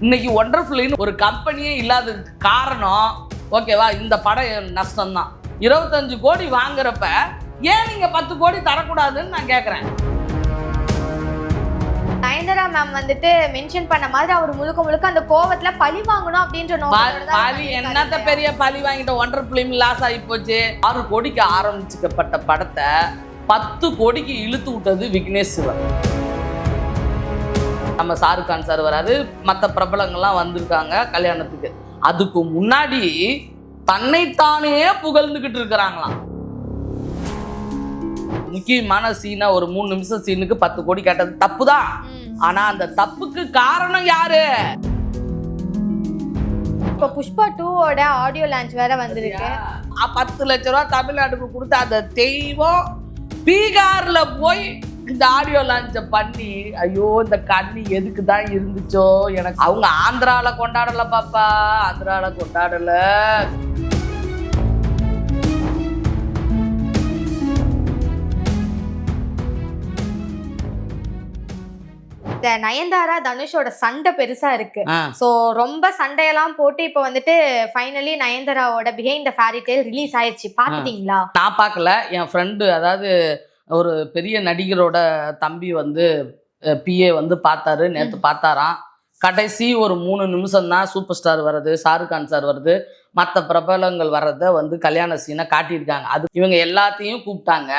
இன்னைக்கு ஒண்டர்ஃபுல்லின்னு ஒரு கம்பெனியே இல்லாததுக்கு காரணம் ஓகேவா, இந்த படம் நஷ்டம் தான். 25 கோடி வாங்குறப்ப ஏன் நீங்க 10 கோடி தரக்கூடாதுன்னு நான் கேட்கறேன். நயன்தாரா மேம் வந்துட்டு மென்ஷன் பண்ண மாதிரி அவர் முழுக்க அந்த கோவத்துல பழி வாங்கணும் அப்படின்ற பழி என்னத்த பெரிய பழி வாங்கிட்ட, ஒண்டர்ஃபுல்லிம் லாஸ் ஆகி போச்சு. 6 கோடிக்கு ஆரம்பிச்சுக்கப்பட்ட படத்தை 10 கோடிக்கு இழுத்து விட்டது விக்னேஷ் சிவன். நம்ம ஷாருக் கான் சார் வராரு, மற்ற பிரபலங்கள்லாம் வந்திருக்காங்க கல்யாணத்துக்கு. அதுக்கு முன்னாடி தன்னைத்தானே புகழ்ந்துகிட்டு இருக்கிறாங்களாம். முக்கியமான சீனா ஒரு 3 நிமிஷம் சீனுக்கு 10 கோடி கேட்டது தப்பு தான். ஆனா அந்த தப்புக்கு காரணம் யாரு? இப்ப புஷ்பா 2ஓட ஆடியோ லான்ச் வேற வந்திருக்கு. 10 லட்சம் ரூபாய் தமிழ்நாட்டுக்கு கொடுத்த அந்த தெய்வம் பீகார்ல போய் இந்த ஆடியோ லான்ச்ச பண்ணி, ஐயோ இந்த கண்ணி எதுக்கு தான் இருந்துச்சோ எனக்கு. அவங்க ஆந்திரால கொண்டாடல பாப்பா, ஆந்திரால கொண்டாடல. இந்த நயன்தாரா தனுஷோட சண்டை பெருசா இருக்கு. சோ ரொம்ப சண்டையெல்லாம் போட்டு இப்ப வந்துட்டு ஃபைனலி நயன்தாராவோட behind the fairy tale release ஆயிடுச்சு. பாத்துட்டீங்களா? நான் பார்க்கல. என் ஃப்ரெண்டு, அதாவது ஒரு பெரிய நடிகரோட தம்பி வந்து பிஏ வந்து பார்த்தாரு, நேற்று பார்த்தாராம். கடைசி ஒரு 3 நிமிஷம் தான் சூப்பர் ஸ்டார் வர்றது, ஷாருக் கான் சார் வருது, மற்ற பிரபலங்கள் வர்றதை வந்து கல்யாண சீனை காட்டியிருக்காங்க. அது இவங்க எல்லாத்தையும் கூப்பிட்டாங்க.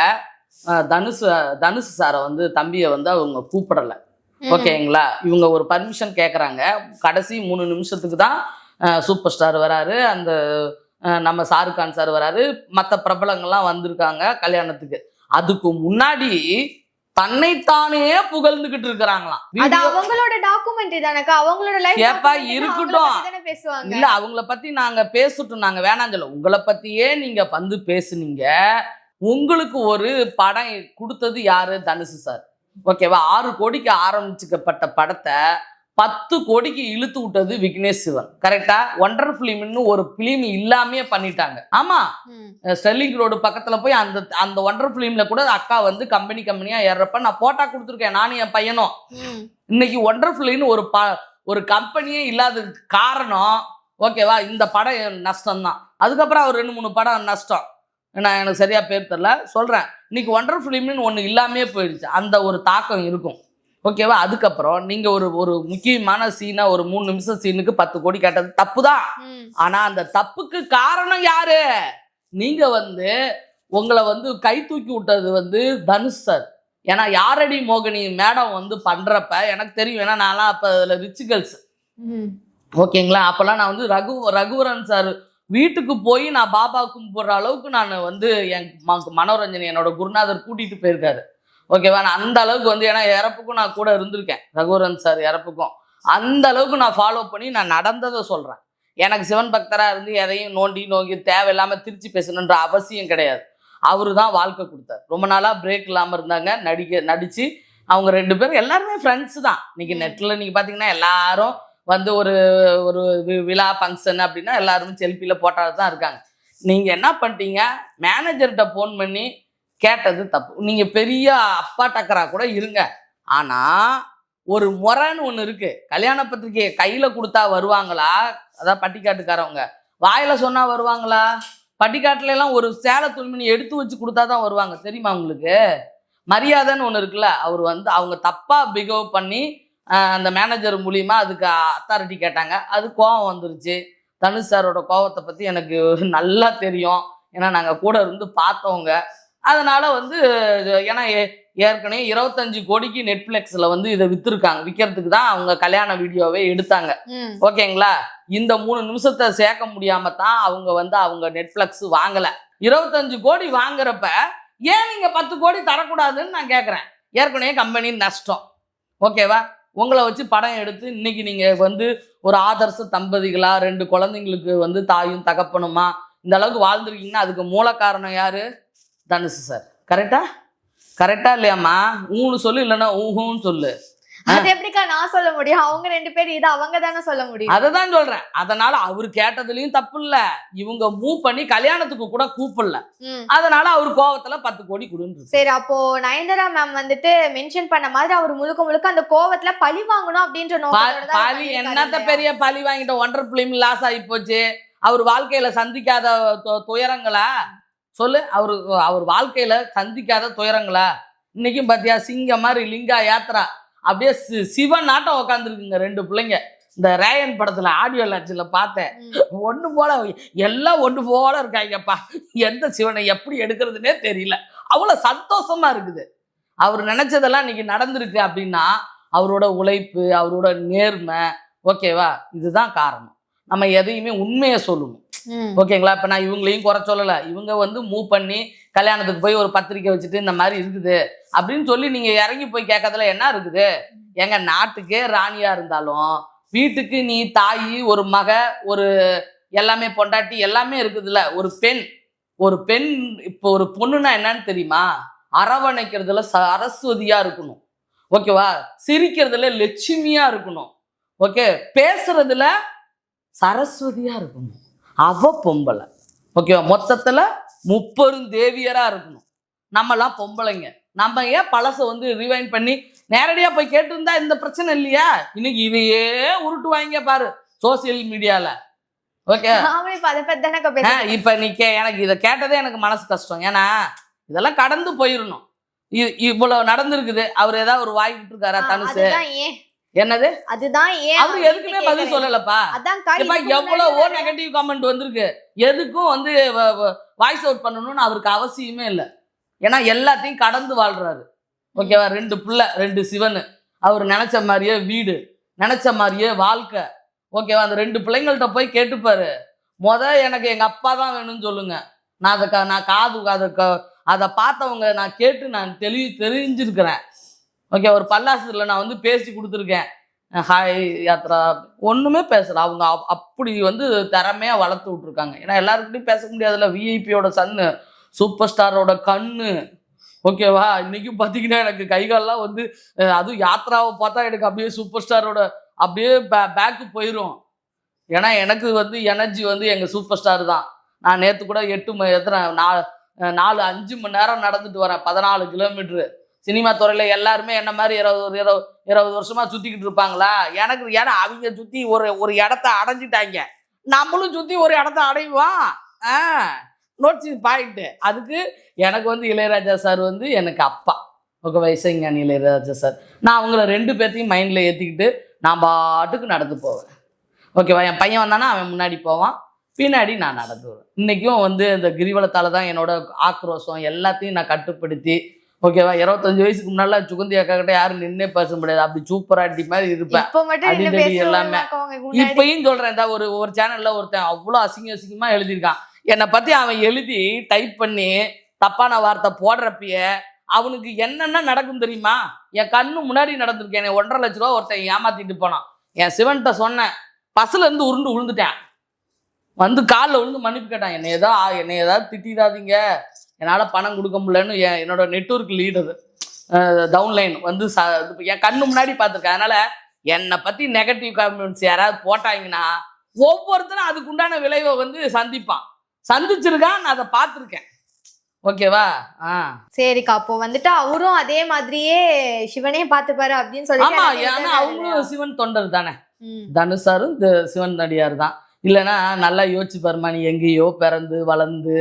தனுஷ் சாரை வந்து தம்பியை வந்து அவங்க கூப்பிடலை. ஓகேங்களா? இவங்க ஒரு பர்மிஷன் கேட்குறாங்க. கடைசி 3 நிமிஷத்துக்கு தான் சூப்பர் ஸ்டார் வராரு, அந்த நம்ம ஷாருக் கான் சார் வராரு, மற்ற பிரபலங்கள்லாம் வந்திருக்காங்க கல்யாணத்துக்கு. அதுக்கு முன்னாடி தன்னைத்தானே புகழ்ந்துகிட்டு இருக்கிறாங்களாம். அது அவங்களோட டாக்குமெண்ட்ரி தானக்கா, அவங்களோட லைஃப் ஏப்பா இருக்கட்டும். பேசுவாங்க. இல்ல அவங்கள பத்தி நாங்க பேசட்டும், நாங்க வேணாம் சொல்ல. உங்களை பத்தியே நீங்க வந்து பேசுனீங்க. உங்களுக்கு ஒரு படம் கொடுத்தது யாரு? தனுஷ் சார். ஓகேவா? 6 கோடிக்கு ஆரம்பிச்சுக்கப்பட்ட படத்தை 10 கோடிக்கு இழுத்து விட்டது விக்னேஷ் சிவன். கரெக்டா? ஒண்டர்ஃபுல்லிம்னு ஒரு பிலிம் இல்லாமே பண்ணிட்டாங்க. ஆமா, ஸ்டெர்லிங் ரோடு பக்கத்துல போய் அந்த ஒண்டர்ஃபுல்லிம்ல கூட அக்கா வந்து கம்பெனியா ஏறப்ப நான் போட்டா கொடுத்துருக்கேன், நானும் என் பையனும். இன்னைக்கு ஒண்டர்ஃபுல்லின்னு ஒரு கம்பெனியே இல்லாததுக்கு காரணம் ஓகேவா, இந்த படம் நஷ்டம் தான். அதுக்கப்புறம் அவர் 2-3 படம் நஷ்டம், நான் எனக்கு சரியா பேர் தெரியல சொல்றேன். இன்னைக்கு ஒண்டர்ஃபுல்லிம்னு ஒன்று இல்லாமே போயிடுச்சு. அந்த ஒரு தாக்கம் இருக்கும். ஓகேவா? அதுக்கப்புறம் நீங்க ஒரு முக்கியமான சீனா ஒரு 3 நிமிஷம் சீனுக்கு 10 கோடி கேட்டது தப்பு தான். ஆனா அந்த தப்புக்கு காரணம் யாரு? நீங்க வந்து உங்களை வந்து கை தூக்கி விட்டது வந்து தனுஷ் சார். ஏன்னா யாரடி மோகினி மேடம் வந்து பண்றப்ப எனக்கு தெரியும். ஏன்னா நான்லாம் அப்ப அதுல ரிச் கேர்ள்ஸ். ஓகேங்களா? அப்பெல்லாம் நான் வந்து ரகுவரன் சார் வீட்டுக்கு போய் நான் பாபா கும்பிடுற அளவுக்கு நான் வந்து என் மனோரஞ்சன் என்னோட குருநாதர் கூட்டிட்டு போயிருக்காரு. ஓகேவா? நான் அந்த அளவுக்கு வந்து, ஏன்னா இறப்புக்கும் நான் கூட இருந்திருக்கேன், ரகுவரன் சார் இறப்புக்கும். அந்த அளவுக்கு நான் ஃபாலோ பண்ணி நான் நடந்ததை சொல்றேன். எனக்கு சிவன் பக்தரா இருந்து எதையும் நோங்கி தேவையில்லாம திருச்சி பேசணுன்ற அவசியம் கிடையாது. அவரு தான் வாழ்க்கை கொடுத்தார். ரொம்ப நாளா பிரேக் இல்லாம இருந்தாங்க, நடிச்சு அவங்க 2 பேரும் எல்லாருமே ஃப்ரெண்ட்ஸ் தான். இன்னைக்கு நெட்ல நீங்க பாத்தீங்கன்னா எல்லாரும் வந்து ஒரு விழா ஃபங்க்ஷன் அப்படின்னா எல்லாருமே செல்ஃபியில் போட்டால் தான் இருக்காங்க. நீங்கள் என்ன பண்ணிட்டீங்க? மேனேஜர்கிட்ட ஃபோன் பண்ணி கேட்டது தப்பு. நீங்கள் பெரிய அப்பா டக்கரா கூட இருங்க, ஆனால் ஒரு முறைன்னு ஒன்று இருக்குது. கல்யாண பத்திரிக்கையை கையில் கொடுத்தா வருவாங்களா? அதான் பட்டிக்காட்டுக்காரவங்க வாயில் சொன்னால் வருவாங்களா? பட்டிக்காட்டுல எல்லாம் ஒரு சேலை துணிமணி எடுத்து வச்சு கொடுத்தா தான் வருவாங்க. தெரியுமா உங்களுக்கு? மரியாதைன்னு ஒன்று இருக்குல்ல. அவர் வந்து அவங்க தப்பாக பிஹேவ் பண்ணி அந்த மேனேஜர் மூலியமா அதுக்கு அத்தாரிட்டி கேட்டாங்க. அது கோவம் வந்துருச்சு. தனுஷ் சாரோட கோவத்தை பற்றி எனக்கு நல்லா தெரியும், ஏன்னா நாங்கள் கூட இருந்து பார்த்தவங்க. அதனால வந்து ஏன்னா ஏற்கனவே 25 கோடிக்கு நெட்ஃப்ளிக்ஸில் வந்து இதை விற்கிறதுக்கு தான் அவங்க கல்யாண வீடியோவே எடுத்தாங்க. ஓகேங்களா? இந்த 3 நிமிஷத்தை சேர்க்க முடியாம தான் அவங்க நெட்ஃப்ளிக்ஸ் வாங்கலை. 25 கோடி வாங்குறப்ப ஏன் நீங்க 10 கோடி தரக்கூடாதுன்னு நான் கேட்குறேன். ஏற்கனவே கம்பெனி நஷ்டம். ஓகேவா? உங்களை வச்சு படம் எடுத்து இன்னைக்கு நீங்க வந்து ஒரு ஆதர்ச தம்பதிகளா 2 குழந்தைங்களுக்கு வந்து தாயும் தகப்பனுமா இந்த அளவுக்கு வாழ்ந்துருக்கீங்கன்னா அதுக்கு மூல காரணம் யாரு? தனுஷ் சார். கரெக்டா இல்லையாம்மா? ஊன்னு சொல்லு, இல்லைன்னா ஊஹுன்னு சொல்லு. அது எப்படிக்கா நான் சொல்ல முடியும்? அவங்க 2 பேரும் இது அவங்க தானே சொல்ல முடியும். அததான் சொல்றேன். அதனால அவரு கேட்டதுலயும் தப்பு இல்ல, இவங்க மூவ் பண்ணி கல்யாணத்துக்கு கூட கூப்பிடல, அதனால அவரு கோவத்துல 10 கோடி கொடுன்னு. சரி, அப்போ நயன்தாரா மேம் வந்துட்டு மென்ஷன் பண்ண மாதிரி அவர் முழுக்க முழுக்க அந்த கோவத்துல பழி வாங்கணும் அப்படின்ற நோக்கத்தோட தான் பழி என்னத்த பெரிய பழி வாங்கிட்ட, 1.5 பிலிம் லாஸ் ஆகி போச்சு. அவர் வாழ்க்கையில சந்திக்காத துயரங்களா சொல்லு? அவர் வாழ்க்கையில சந்திக்காத துயரங்களா? இன்னைக்கும் பாத்தியா சிங்க மாதிரி லிங்கா யாத்திரா அப்படியே சிவன் நாட்டம் உக்காந்துருக்குங்க 2 பிள்ளைங்க. இந்த ரேயன் படத்துல ஆடியோ லாட்சில பார்த்தேன், ஒண்ணு போல எல்லாம் ஒண்ணு போல இருக்காங்கப்பா. எந்த சிவனை எப்படி எடுக்கிறதுனே தெரியல, அவ்வளவு சந்தோஷமா இருக்குது. அவர் நினைச்சதெல்லாம் இன்னைக்கு நடந்திருக்கு அப்படின்னா அவரோட உழைப்பு, அவரோட நேர்மை. ஓகேவா? இதுதான் காரணம். நம்ம எதையுமே உண்மையை சொல்லணும். ஓகேங்களா? இப்ப நான் இவங்களையும் குறை சொல்லல. இவங்க வந்து மூவ் பண்ணி கல்யாணத்துக்கு போய் ஒரு பத்திரிக்கை வச்சுட்டு இந்த மாதிரி இருக்குது அப்படின்னு சொல்லி நீங்க இறங்கி போய் கேட்கறதுல என்ன இருக்குது? எங்க நாட்டுக்கே ராணியா இருந்தாலும் வீட்டுக்கு நீ தாய், ஒரு மக, ஒரு எல்லாமே பொண்டாட்டி எல்லாமே இருக்குதுல்ல. ஒரு பெண் இப்போ ஒரு பொண்ணுன்னா என்னன்னு தெரியுமா? அரவணைக்கிறதுல சரஸ்வதியா இருக்கணும். ஓகேவா? சிரிக்கிறதுல லட்சுமியா இருக்கணும். ஓகே, பேசுறதுல சரஸ்வதியா இருக்கணும். அவ பொம்பளை. ஓகேவா? மொத்தத்துல 30 தேவியரா இருக்கணும். நம்மலாம் பொம்பளைங்க. நம்ம ஏன் பழச வந்து ரிவைண்ட் பண்ணி நேரடியா போய் கேட்டு இருந்தா இந்த பிரச்சனை இல்லையா? இன்னைக்கு இதையே உருட்டுவாங்க பாரு சோசியல் மீடியால. ஓகே, இப்ப நீ எனக்கு இதை கேட்டதே எனக்கு மனசு கஷ்டம். ஏன்னா இதெல்லாம் கடந்து போயிடணும். இவ்வளவு நடந்திருக்குது. அவர் ஏதாவது ஒரு வாய் விட்டுருக்காரா தனுசு? என்னது? அதுதான் அவரு எதுக்குமே பதில் சொல்லலப்பா. எவ்வளவோ நெகட்டிவ் கமெண்ட் வந்திருக்கு. எதுக்கும் வந்து வாய்ஸ் அவுட் பண்ணணும்னு அவருக்கு அவசியமே இல்லை. ஏன்னா எல்லாத்தையும் கடந்து வாழ்றாரு. ஓகேவா? 2 பிள்ளை, 2 சிவனு, அவர் நினைச்ச மாதிரியே வீடு, நினைச்ச மாதிரியே வாழ்க்கை. ஓகேவா? அந்த 2 பிள்ளைங்கள்ட்ட போய் கேட்டுப்பாரு. எனக்கு எங்க அப்பா தான் வேணும்னு சொல்லுங்க. அதை பார்த்தவங்க நான் கேட்டு நான் தெரிஞ்சிருக்கிறேன். ஓகே, ஒரு பல்லாசத்துல நான் வந்து பேசி கொடுத்துருக்கேன். ஹாய் யாத்ரா ஒண்ணுமே பேசல. அவங்க அப்படி வந்து திறமையா வளர்த்து விட்டுருக்காங்க. ஏன்னா எல்லாருக்கிட்டையும் பேச முடியாதுல்ல. விஐபியோட சன்னு, சூப்பர் ஸ்டாரோட கண்ணு. ஓகேவா? இன்னைக்கும் பார்த்தீங்கன்னா எனக்கு கைகாலெலாம் வந்து அதுவும் யாத்ராவை பார்த்தா எனக்கு அப்படியே சூப்பர் ஸ்டாரோட அப்படியே பேக்கு போயிடும். ஏன்னா எனக்கு வந்து எனர்ஜி வந்து எங்கள் சூப்பர் ஸ்டார் தான். நான் நேற்று கூட 4-5 மணி நேரம் நடந்துட்டு வரேன், 14 கிலோமீட்டரு. சினிமா துறையில் எல்லாருமே என்ன மாதிரி 20 வருஷமா சுற்றிக்கிட்டு இருப்பாங்களா? ஏன்னா அவங்க சுற்றி ஒரு இடத்த அடைஞ்சிட்டாங்க, நம்மளும் சுற்றி ஒரு இடத்த அடைவான். Notes point. அதுக்கு எனக்கு வந்து இளையராஜா சார் வந்து எனக்கு அப்பா. ஓகே, வயசுஞானி இளையராஜா சார். நான் அவங்கள 2 பேர்த்தையும் மைண்டில் ஏற்றிக்கிட்டு நான் பாட்டுக்கு நடந்து போவேன். ஓகேவா? என் பையன் வந்தானா அவன் முன்னாடி போவான், பின்னாடி நான் நடந்து வருவேன். இன்றைக்கும் வந்து இந்த கிரிவலத்தால் தான் என்னோட ஆக்ரோஷம் எல்லாத்தையும் நான் கட்டுப்படுத்தி. ஓகேவா? 25 வயசுக்கு முன்னால சுகந்தி அக்கா கிட்ட யாரும் நின்னே பேச முடியாது. அப்படி சூப்பராட்டி மாதிரி இருப்பேன். அடிக்கடி எல்லாமே. இப்பயும் சொல்றேன், ஒரு சேனல்ல ஒருத்தன் அவ்வளோ அசிங்கமா எழுதியிருக்கான். என்னை பத்தி அவன் எழுதி டைப் பண்ணி தப்பான வார்த்தை போடுறப்பய அவனுக்கு என்னென்ன நடக்கும் தெரியுமா? என் கண்ணு முன்னாடி நடந்திருக்கேன். 1.5 லட்ச ரூபா ஒருத்தன் ஏமாத்திட்டு போனான். என் சிவன்கிட்ட சொன்னேன், பஸ்ல இருந்து உருண்டு விழுந்துட்டேன். வந்து காலில் விழுந்து மன்னிப்பு கேட்டான். என்னை ஏதாவது திட்டிடாதீங்க, என்னால் பணம் கொடுக்க முடியலன்னு என்னோட நெட்வொர்க் லீடர் டவுன்லைன் வந்து என் கண்ணு முன்னாடி பார்த்துருக்கேன். அதனால என்னை பற்றி நெகட்டிவ் கமெண்ட்ஸ் யாராவது போட்டாங்கன்னா ஒவ்வொருத்தரும் அதுக்கு உண்டான விளைவை வந்து சந்திச்சிருக்கான். நான் அதை பார்த்துருக்கேன். ஓகேவா? சரிக்கா, அப்போ வந்துட்டு அவரும் அதே மாதிரியே சிவனே பார்த்துப்பாரு அப்படின்னு சொல்லி. ஆமா, ஏன்னா அவங்களும் சிவன் தொண்டர் தானே. தனுஷாரும் சிவன் நடிகார் தான். இல்லைன்னா நல்லா யோசிச்சு பாருமா, நீ எங்கேயோ பிறந்து வளர்ந்து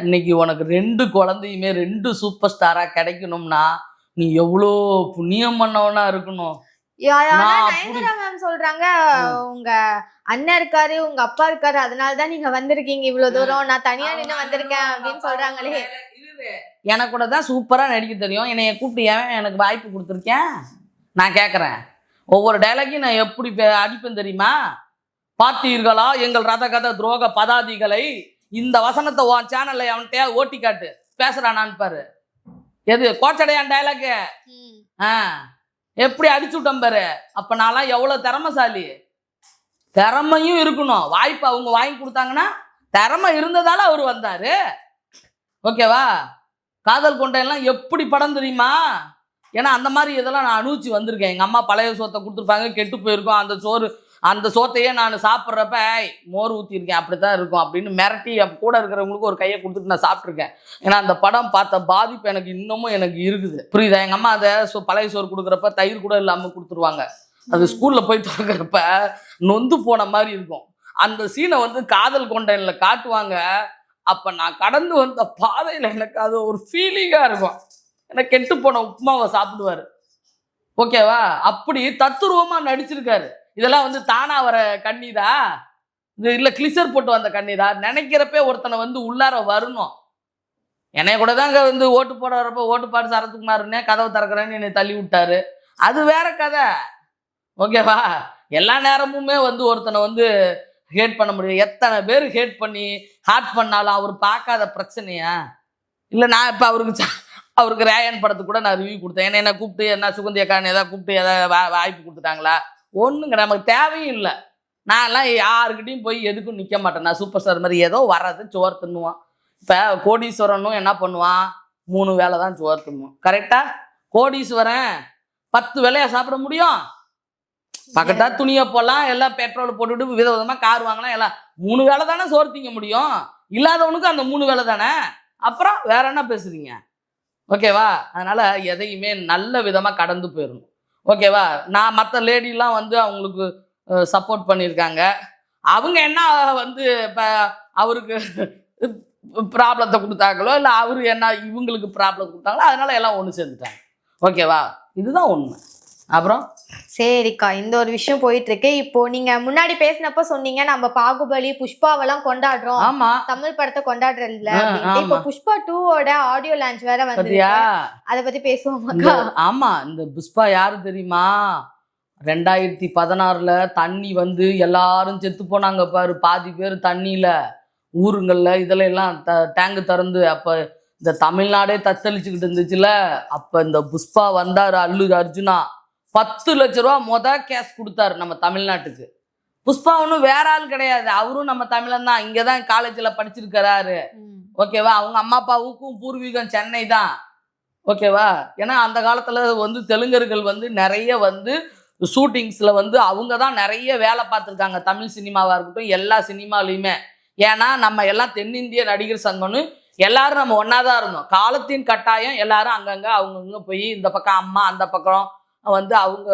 இன்னைக்கு உனக்கு 2 குழந்தையுமே 2 சூப்பர் ஸ்டாரா கிடைக்கணும்னா நீ எவ்வளோ புண்ணியம் பண்ணவனா இருக்கணும். சொல்றாங்க, உங்க அண்ணன் இருக்காரு, உங்க அப்பா இருக்காரு, அதனாலதான் நீங்க வந்திருக்கீங்க இவ்வளவு தூரம், நான் தனியா நின்று வந்திருக்கேன் அப்படின்னு சொல்றாங்களே. எனக்கு கூட தான் சூப்பரா நடிக்க தெரியும். என்னைய கூப்பிட்டு ஏன் எனக்கு வாய்ப்பு கொடுத்துருக்கேன்? நான் கேட்கறேன். ஒவ்வொரு டைலாக்கையும் நான் எப்படி அடிப்பேன் தெரியுமா? பார்த்தீர்களா எங்கள் ரத கத துரோக பதாதிகளை? இந்த வசனத்தை உன் சேனல்ல அவன்கிட்ட ஓட்டி காட்டு, பேசுறானான்னு பாரு. எது கோச்சடையான் டைலாக்கு? எப்படி அடிச்சு விட்டோம் பாரு. அப்ப நான்லாம் எவ்வளவு திறமைசாலி. திறமையும் இருக்கணும். வாய்ப்பு அவங்க வாங்கி கொடுத்தாங்கன்னா திறமை இருந்ததால அவர் வந்தாரு. ஓகேவா? காதல் கொண்டையெல்லாம் எப்படி படம் தெரியுமா? ஏன்னா அந்த மாதிரி இதெல்லாம் நான் அனுபவிச்சு வந்திருக்கேன். எங்கள் அம்மா பழைய சோத்தை கொடுத்துருப்பாங்க, கெட்டு போயிருக்கோம். அந்த சோத்தையே நான் சாப்பிட்றப்ப மோர் ஊற்றிருக்கேன், அப்படி தான் இருக்கும் அப்படின்னு மிரட்டி கூட இருக்கிறவங்களுக்கு ஒரு கையை கொடுத்துட்டு நான் சாப்பிட்ருக்கேன். ஏன்னா அந்த படம் பார்த்த பாதிப்பு எனக்கு இன்னமும் எனக்கு இருக்குது. புரியுதா? எங்கள் அம்மா அதை பழைய சோறு கொடுக்குறப்ப தயிர் கூட இல்லாமல் கொடுத்துருவாங்க. அது ஸ்கூலில் போய் திறக்கிறப்ப நொந்து போன மாதிரி இருக்கும். அந்த சீனை வந்து காதல் கொண்டனில் காட்டுவாங்க. அப்போ நான் கடந்து வந்த பாதையில் எனக்கு அது ஒரு ஃபீலிங்காக இருக்கும். எனக்கு கெட்டு போன உப்புமாவை சாப்பிடுவார். ஓகேவா? அப்படி தத்துருவமாக நடிச்சிருக்காரு. இதெல்லாம் வந்து தானா வர கண்ணீரா, இது இல்லை கிளிசர் போட்டு வந்த கண்ணீரா? நினைக்கிறப்ப ஒருத்தனை வந்து உள்ளார வரணும். என்னைய கூட தாங்க வந்து ஓட்டு போட வரப்போ ஓட்டு பாடு சரத்குமார்னே கதவை திறக்கிறேன்னு என்னை தள்ளி விட்டாரு. அது வேற கதை. ஓகேவா? எல்லா நேரமுமே வந்து ஒருத்தனை வந்து ஹேட் பண்ண முடியும். எத்தனை பேர் ஹேட் பண்ணி ஹார்ட் பண்ணாலும் அவர் பார்க்காத பிரச்சனையா? இல்லை நான் இப்போ அவருக்கு ரேயன் படத்துக்கு கூட நான் ரிவ்யூ கொடுத்தேன். என்ன கூப்பிட்டு என்ன சுகந்தி அக்கான்னு எதாவது கூப்பிட்டு எதாவது வாய்ப்பு கொடுத்துட்டாங்களா? ஒன்றுங்க, நமக்கு தேவையும் இல்லை. நான்லாம் யாருக்கிட்டையும் போய் எதுக்கும் நிற்க மாட்டேன். நான் சூப்பர் ஸ்டார் மாதிரி ஏதோ வர்றது சோறு தின்னுவான். இப்போ கோடீஸ்வரனும் என்ன பண்ணுவான்? 3 வேளை தான் சோறு தின்னுவான். கரெக்டாக? கோடீஸ்வரன் 10 வேளையா சாப்பிட முடியும்? பக்கத்தா துணியை போடலாம், எல்லாம் பெட்ரோல் போட்டுவிட்டு விதவிதமாக கார் வாங்கலாம், எல்லாம் 3 வேளை தானே சோறு திங்க முடியும். இல்லாதவனுக்கு அந்த 3 வேளை தானே. அப்புறம் வேற என்ன பேசுறீங்க? ஓகேவா? அதனால எதையுமே நல்ல விதமாக கடந்து போயிடணும். ஓகேவா? நான் மற்ற லேடிலாம் வந்து அவங்களுக்கு சப்போர்ட் பண்ணியிருக்காங்க. அவங்க என்ன வந்து இப்போ அவருக்கு ப்ராப்ளத்தை கொடுத்தாங்களோ இல்லை அவரு என்ன இவங்களுக்கு ப்ராப்ளம் கொடுத்தாங்களோ, அதனால எல்லாம் ஒன்று சேர்ந்துட்டாங்க. ஓகேவா? இதுதான் உண்மை. அப்புறம் சரிக்கா, இந்த ஒரு விஷயம் போயிட்டு இருக்கு. இப்போ நீங்க முன்னாடி பேசினப்ப சொன்னீங்க நம்ம பாகுபலி புஷ்பாவெல்லாம் கொண்டாடுறோம், ஆமா தமிழ் படத்தை கொண்டாடுறது இல்ல. இப்போ புஷ்பா 2 ஆடியோ லான்ச் வேற வந்து அதை பத்தி பேசுவோம். ஆமா, இந்த புஷ்பா யாரு தெரியுமா? 2016 தண்ணி வந்து எல்லாரும் செத்து போனாங்க பாரு, பாதி பேர் தண்ணியில ஊருங்கள்ல இதுல எல்லாம் டேங்கு திறந்து. அப்ப இந்த தமிழ்நாடே தத்தளிச்சுக்கிட்டு இருந்துச்சுல. அப்ப இந்த புஷ்பா வந்தாரு, அல்லு அர்ஜுனா 10 லட்ச ரூபா கேஷ் கொடுத்தாரு நம்ம தமிழ்நாட்டுக்கு. புஷ்பா ஒன்றும் வேற ஆள் கிடையாது, அவரும் நம்ம தமிழன் தான். இங்கதான் காலேஜில் படிச்சிருக்கிறாரு. ஓகேவா? அவங்க அம்மா அப்பாவுக்கும் பூர்வீகம் சென்னை தான். ஓகேவா? ஏன்னா அந்த காலத்துல வந்து தெலுங்கர்கள் வந்து நிறைய வந்து ஷூட்டிங்ஸ்ல வந்து அவங்க தான் நிறைய வேலை பார்த்துருக்காங்க. தமிழ் சினிமாவா இருக்கட்டும், எல்லா சினிமாலையுமே. ஏன்னா நம்ம எல்லாம் தென்னிந்திய நடிகர் சங்கம்னு எல்லாரும் நம்ம ஒன்னாதான் இருந்தோம். காலத்தின் கட்டாயம் எல்லாரும் அங்கங்க அவங்கவுங்க போய் இந்த பக்கம் அம்மா, அந்த பக்கம் வந்து அவங்க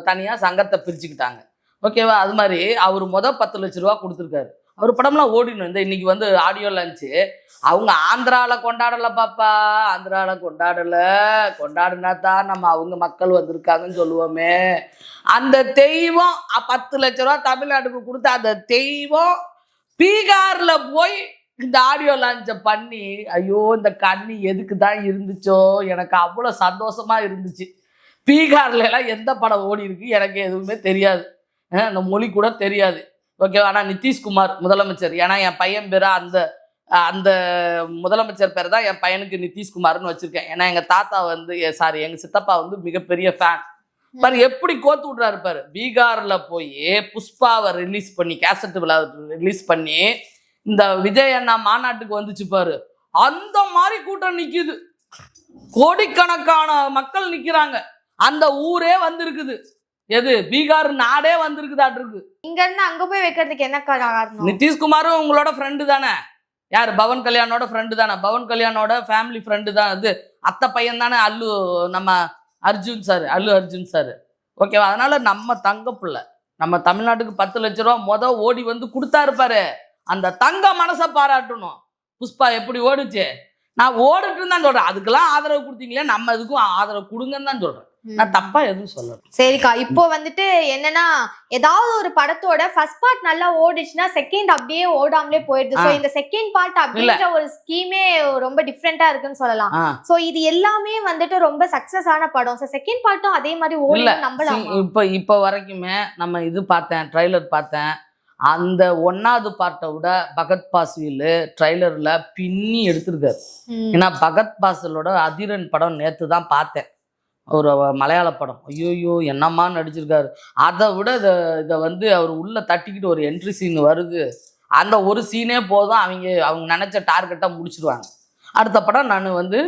தனியா சங்கத்தை பிரிச்சுக்கிட்டாங்க. ஓகேவா? அது மாதிரி அவர் 10 லட்ச ரூபா கொடுத்துருக்காரு. அவர் படம்லாம் ஓடினோம். இந்த இன்னைக்கு வந்து ஆடியோ லான்ச்சு அவங்க ஆந்திரால கொண்டாடல பாப்பா, ஆந்திரால கொண்டாடுனா தான் நம்ம அவங்க மக்கள் வந்திருக்காங்கன்னு சொல்லுவோமே. அந்த தெய்வம் 10 லட்ச ரூபா தமிழ்நாட்டுக்கு கொடுத்த அந்த தெய்வம் பீகார்ல போய் இந்த ஆடியோ லான்ச்சை பண்ணி, ஐயோ இந்த கண்ணி எதுக்கு தான் இருந்துச்சோ, எனக்கு அவ்வளோ சந்தோஷமா இருந்துச்சு. பீகார்ல எல்லாம் எந்த படம் ஓடி இருக்கு எனக்கு எதுவுமே தெரியாது, அந்த மொழி கூட தெரியாது. ஓகேவா? ஆனால் நிதிஷ்குமார் முதலமைச்சர், ஏன்னா என் பையன் பேரை அந்த முதலமைச்சர் பேர் தான் என் பையனுக்கு நிதிஷ்குமார்னு வச்சிருக்கேன். ஏன்னா எங்கள் தாத்தா வந்து எங்கள் சித்தப்பா வந்து மிகப்பெரிய ஃபேன். பாரு எப்படி கோத்து விட்றாரு பாரு. பீகாரில் போய் புஷ்பாவை ரிலீஸ் பண்ணி, கேசட் விழா ரிலீஸ் பண்ணி இந்த விஜய் அண்ணா மாநாட்டுக்கு வந்துச்சு பாரு. அந்த மாதிரி கூட்டம் நிற்கிது, கோடிக்கணக்கான மக்கள் நிற்கிறாங்க. அந்த ஊரே வந்திருக்குது. எது? பீகார் நாடே வந்திருக்குதாட்டு இருக்கு. இங்க இருந்து அங்க போய் வைக்கிறதுக்கு என்ன காரணம்? நிதிஷ்குமாரும் உங்களோட ஃப்ரெண்டு தானே? யார்? பவன் கல்யாணோட ஃப்ரெண்டு தானே? பவன் கல்யாணோட ஃபேமிலி ஃப்ரெண்டு தான். அது அத்தை பையன் தானே நம்ம அர்ஜுன் சார். ஓகேவா? அதனால நம்ம தங்க பிள்ளை, நம்ம தமிழ்நாட்டுக்கு 10 லட்ச ரூபா ஓடி வந்து கொடுத்தாருப்பாரு. அந்த தங்க மனசை பாராட்டணும். புஷ்பா எப்படி ஓடுச்சு? நான் ஓடிட்டுன்னு தான் சொல்றேன். அதுக்கெல்லாம் ஆதரவு கொடுத்தீங்களே, நம்ம இதுக்கும் ஆதரவு கொடுங்கன்னு தான் சொல்றேன். நான் தப்பா எதுவும் சொல்லல. சரிக்கா, இப்போ வந்துட்டு என்னன்னா, ஏதாவது ஒரு படத்தோட ஃபர்ஸ்ட் பார்ட் நல்லா ஓடிச்சுன்னா செகண்ட் அப்படியே ஓடாமலே போயிடுது. சோ இந்த செகண்ட் பார்ட் அப்படின்ற ஒரு ஸ்கீமே ரொம்ப டிஃப்ரெண்டா இருக்குன்னு சொல்லலாம். சோ இது எல்லாமே வந்துட்டு ரொம்ப சக்சஸ் ஆன படம். சோ செகண்ட் பார்ட்டும் அதே மாதிரி ஓடி நம்பலாம். இப்போ வரைக்குமே நம்ம இது பார்த்தேன், ட்ரைலர் பார்த்தேன். அந்த 1வது பார்ட்டை விட பகத் பாசில் ட்ரைலர்ல பின்னி எடுத்திருக்காரு. ஏன்னா பகத் பாசிலோட அதிரன் படம் நேற்று தான் பார்த்தேன், ஒரு மலையாள படம். ஐயோயோ என்னம்மா நடிச்சிருக்காரு. அதை விட இதை வந்து அவர் உள்ள தட்டிக்கிட்டு ஒரு என்ட்ரி சீன் வருது. அந்த ஒரு சீனே போதும், அவங்க நினைச்ச டார்கெட்டாக முடிச்சிடுவாங்க. அடுத்த படம் நான் வந்து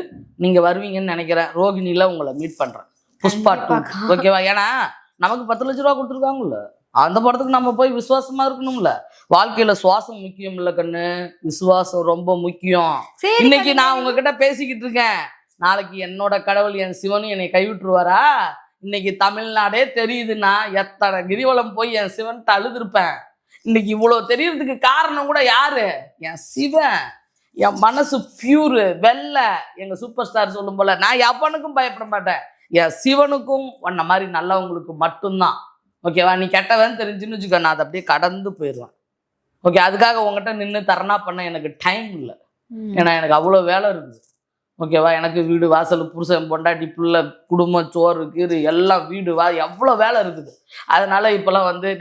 நீங்கள் வருவீங்கன்னு நினைக்கிறேன். ரோகிணியில் உங்களை மீட் பண்ணுறேன். புஷ்பா 2 ஓகேவா? ஏன்னா நமக்கு 10 லட்ச ரூபா கொடுத்துருக்காங்கல்ல, அந்த படத்துக்கு நம்ம போய் விசுவாசமா இருக்கணும்ல. வாழ்க்கையில சுவாசம் முக்கியம் இல்ல கண்ணு, விசுவாசம் ரொம்ப முக்கியம். இன்னைக்கு நான் உங்ககிட்ட பேசிக்கிட்டு இருக்கேன், நாளைக்கு என்னோட கடவுள் என் சிவனும் என்னை கைவிட்டுருவாரா? இன்னைக்கு தமிழ்நாடே தெரியுதுன்னா எத்தனை கிரிவலம் போய் என் சிவன் அழுதுருப்பேன். இன்னைக்கு இவ்வளவு தெரியறதுக்கு காரணம் கூட யாரு? என் சிவன். என் மனசு பியூரு வெள்ளை. எங்க சூப்பர் ஸ்டார் சொல்லும் போல, நான் எவனுக்கும் பயப்பட மாட்டேன், என் சிவனுக்கும் உன்ன மாதிரி நல்லவங்களுக்கு மட்டும்தான். ஓகேவா? நீ கெட்டவன் தெரிஞ்சுன்னு வச்சுக்க, நான் அதை அப்படியே கடந்து போயிடுவேன். ஓகே, அதுக்காக உங்ககிட்ட நின்று தரணா பண்ண எனக்கு டைம் இல்லை. ஏன்னா எனக்கு அவ்வளோ வேலை இருக்குது. ஓகேவா? எனக்கு வீடு வாசல், புருஷன் பொண்டாட்டி பிள்ளை, குடும்பம், சோறு கீறு எல்லாம், வீடு எவ்வளோ வேலை இருக்குது. அதனால இப்போல்லாம் வந்து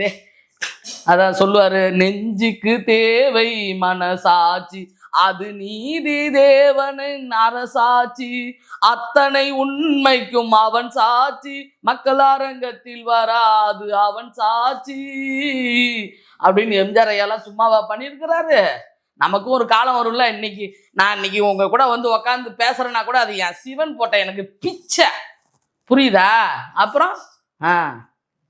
அதான் சொல்லுவாரு, நெஞ்சுக்கு தேவை மனசாட்சி, அது நீதி தேவனின் அரசாட்சி, அத்தனை உண்மைக்கும் அவன் சாட்சி, மக்கள் அரங்கத்தில் வராது அவன் சாட்சி அப்படின்னு எம்ஜிஆர் ஐயாலாம் சும்மாவா பண்ணியிருக்கிறாரு? நமக்கும் ஒரு காலம் வரும்ல. நான் இன்னைக்கு உங்க கூட வந்து உக்காந்து பேசுறேன்னா கூட அது என் சிவன் போட்ட எனக்கு பிச்சை. புரியுதா? அப்புறம்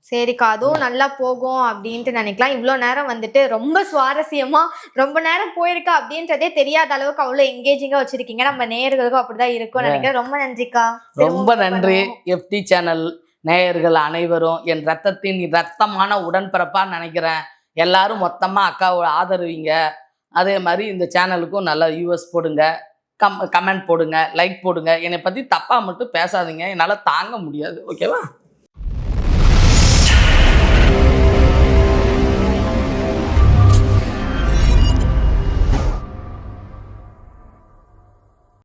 சரிக்கா, அதுவும் நல்லா போகும் அப்படின்ட்டு நினைக்கலாம். இவ்வளோ நேரம் வந்துட்டு ரொம்ப சுவாரஸ்யமா ரொம்ப நேரம் போயிருக்கா அப்படின்றதே தெரியாத அளவுக்கு அவ்வளோ எங்கேஜிங்கா வச்சிருக்கீங்க. நம்ம நேயர்களுக்கும் அப்படிதான் இருக்கும் நினைக்கிறேன். ரொம்ப நன்றிக்கா. ரொம்ப நன்றி. FT சேனல் நேயர்கள் அனைவரும் என் ரத்தத்தின் ரத்தமான உடன்பிறப்பா நினைக்கிறேன். எல்லாரும் மொத்தமா அக்காவை ஆதரவீங்க. அதே மாதிரி இந்த சேனலுக்கும் நல்லா யூஎஸ் போடுங்க, கமெண்ட் போடுங்க, லைக் போடுங்க. என்னை பத்தி தப்பா மட்டும் பேசாதீங்க, என்னால் தாங்க முடியாது. ஓகேவா?